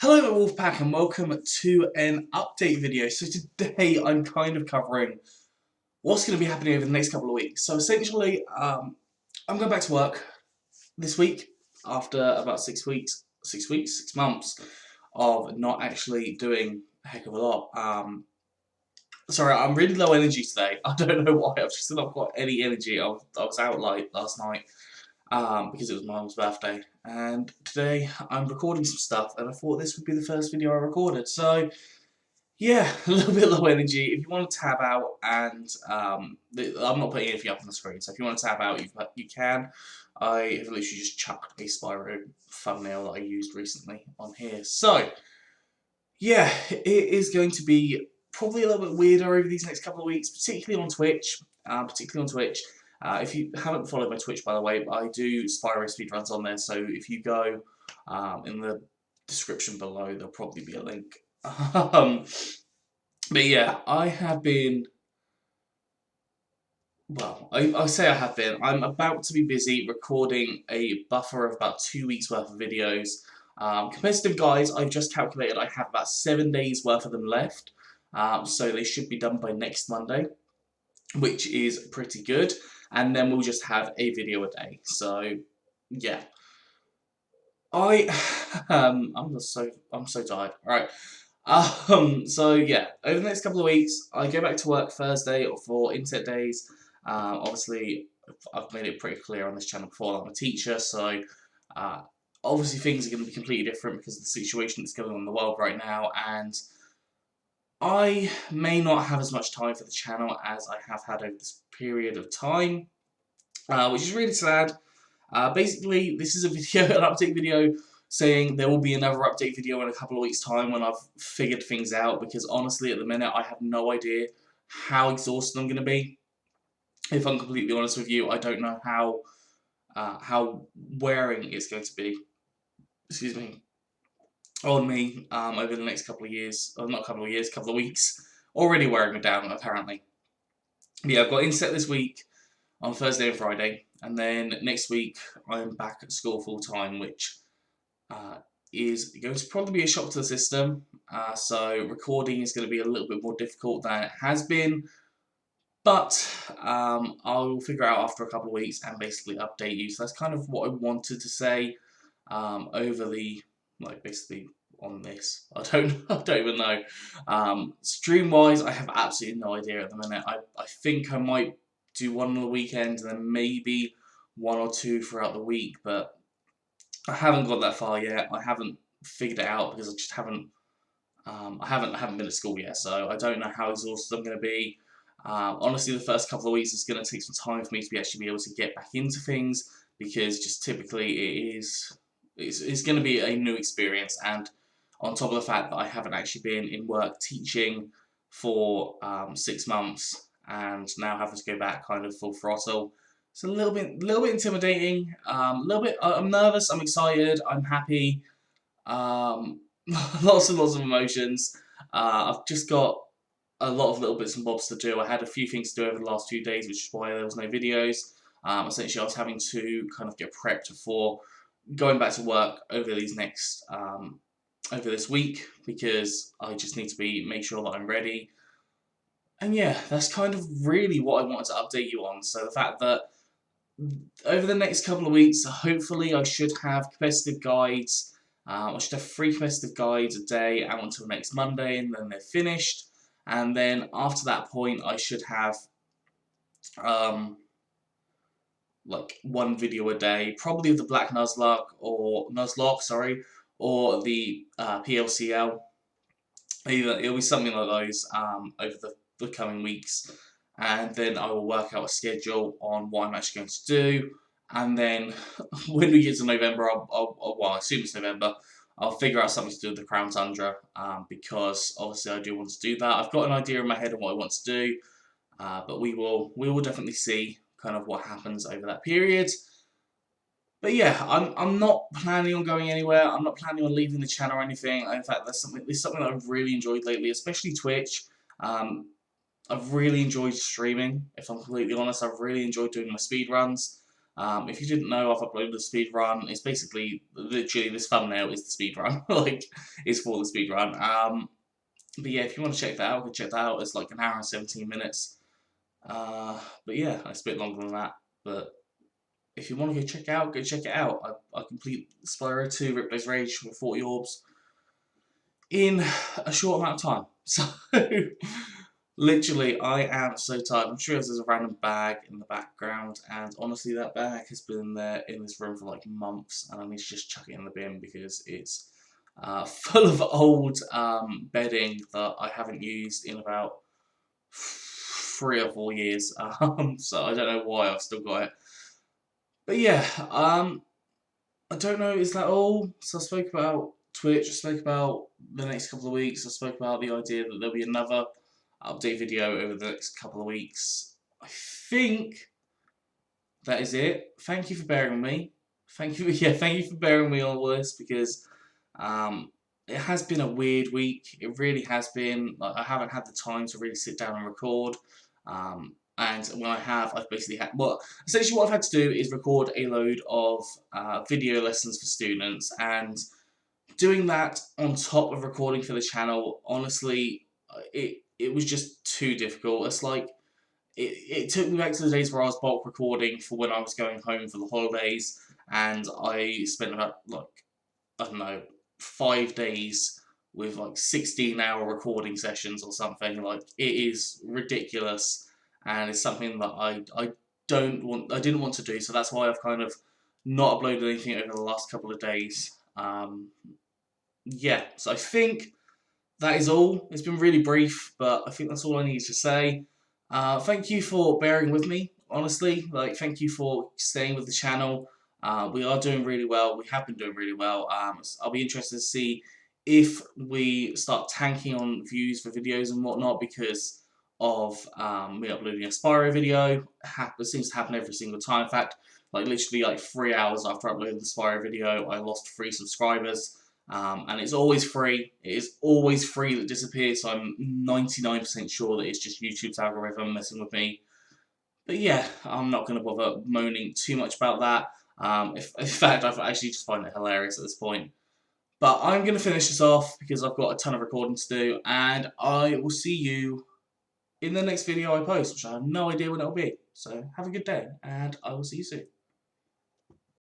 Hello Wolfpack and welcome to an update video. So today I'm kind of covering what's going to be happening over the next couple of weeks. So essentially I'm going back to work this week after about 6 months of not actually doing a heck of a lot. Sorry, I'm really low energy today. I don't know why, I've just not got any energy. I was out late last night because it was my mum's birthday, and today I'm recording some stuff, and I thought this would be the first video I recorded. So yeah, a little bit low energy. If you want to tab out, and I'm not putting anything up on the screen, so if you want to tab out, you can. I have literally just chucked a Spyro thumbnail that I used recently on here. So yeah, it is going to be probably a little bit weirder over these next couple of weeks, particularly on Twitch. If you haven't followed my Twitch, by the way, I do Spyro speedruns on there, so if you go in the description below, there'll probably be a link. But yeah, I have been, well, I say I have been, I'm about to be busy recording a buffer of about 2 weeks worth of videos. Competitive guides, I've just calculated I have about 7 days worth of them left, so they should be done by next Monday, which is pretty good, and then we'll just have a video a day. So yeah, I'm so tired. All right. So yeah, over the next couple of weeks, I go back to work Thursday for inset days. Obviously, I've made it pretty clear on this channel before that I'm a teacher, so uh, obviously things are going to be completely different because of the situation that's going on in the world right now, and I may not have as much time for the channel as I have had over this period of time, which is really sad. Basically, this is a video, an update video, saying there will be another update video in a couple of weeks' time when I've figured things out, because honestly, at the minute, I have no idea how exhausted I'm going to be. If I'm completely honest with you, I don't know how wearing it's going to be, excuse me, on me over the next couple of years, or not couple of years, couple of weeks. Already wearing me down, apparently. But yeah, I've got inset this week on Thursday and Friday, and then next week I'm back at school full time, which uh, is going to probably be a shock to the system. So recording is going to be a little bit more difficult than it has been, but I'll figure out after a couple of weeks and basically update you. So that's kind of what I wanted to say over the, like, basically on this. I don't even know. Stream wise, I have absolutely no idea at the minute. I think I might do one on the weekend and then maybe one or two throughout the week, but I haven't got that far yet. I haven't figured it out because I just haven't. I haven't been at school yet, so I don't know how exhausted I'm going to be. Honestly, the first couple of weeks is going to take some time for me to actually be able to get back into things, because just typically it's going to be a new experience, and on top of the fact that I haven't actually been in work teaching for 6 months and now having to go back kind of full throttle. It's a little bit intimidating. I'm nervous. I'm excited. I'm happy. Um, lots and lots of emotions. I've just got a lot of little bits and bobs to do. I had a few things to do over the last few days, which is why there was no videos. Essentially, I was having to kind of get prepped for going back to work over these next over this week, because I just need to make sure that I'm ready. And yeah, that's kind of really what I wanted to update you on. So the fact that over the next couple of weeks, hopefully I should have competitive guides. I should have 3 competitive guides a day out until next Monday, and then they're finished. And then after that point, I should have like 1 video a day, probably of the Black Nuzlocke, sorry, or the PLCL. It'll be something like those over the coming weeks, and then I will work out a schedule on what I'm actually going to do. And then when we get to November, well, I assume it's November, I'll figure out something to do with the Crown Tundra, because obviously I do want to do that. I've got an idea in my head of what I want to do, but we will definitely see kind of what happens over that period. But yeah, I'm not planning on going anywhere. I'm not planning on leaving the channel or anything. In fact, that's something that I've really enjoyed lately, especially Twitch. I've really enjoyed streaming. If I'm completely honest, I've really enjoyed doing my speedruns. If you didn't know, I've uploaded a speed run. It's basically literally this thumbnail is the speed run, like it's for the speed run. But yeah, if you want to check that out, go check that out. It's like an hour and 17 minutes. But yeah, it's a bit longer than that. But if you want to go check it out. I complete Spyro 2 Ripley's Rage with 40 orbs in a short amount of time. So, literally, I am so tired. I'm sure there's a random bag in the background, and honestly, that bag has been there in this room for like months, and I need to just chuck it in the bin because it's full of old bedding that I haven't used in about 3 or 4 years. So I don't know why I've still got it. But yeah, I don't know, is that all? So I spoke about Twitch, I spoke about the next couple of weeks, I spoke about the idea that there'll be another update video over the next couple of weeks. I think that is it. Thank you for bearing with me. Thank you, yeah, thank you for bearing with me on all this because it has been a weird week. It really has been. Like, I haven't had the time to really sit down and record. And when I have, I've basically had, well, essentially what I've had to do is record a load of video lessons for students, and doing that on top of recording for the channel, honestly, it was just too difficult. It's like, it took me back to the days where I was bulk recording for when I was going home for the holidays, and I spent about, like, I don't know, 5 days with like 16-hour recording sessions or something. Like, it is ridiculous, and it's something that I didn't want to do, so that's why I've kind of not uploaded anything over the last couple of days. Yeah, so I think that is all. It's been really brief, but I think that's all I need to say. Thank you for bearing with me, honestly. Like, thank you for staying with the channel. We are doing really well. We have been doing really well. I'll be interested to see if we start tanking on views for videos and whatnot because of me uploading a Spyro video. It seems to happen every single time. In fact, like literally like 3 hours after I uploaded the Spyro video, I lost 3 subscribers. And it's always free. It is always free that disappears, so I'm 99% sure that it's just YouTube's algorithm messing with me. But yeah, I'm not going to bother moaning too much about that. In fact, I actually just find it hilarious at this point. But I'm going to finish this off because I've got a ton of recording to do, and I will see you in the next video I post, which I have no idea when it'll be. So have a good day, and I will see you soon.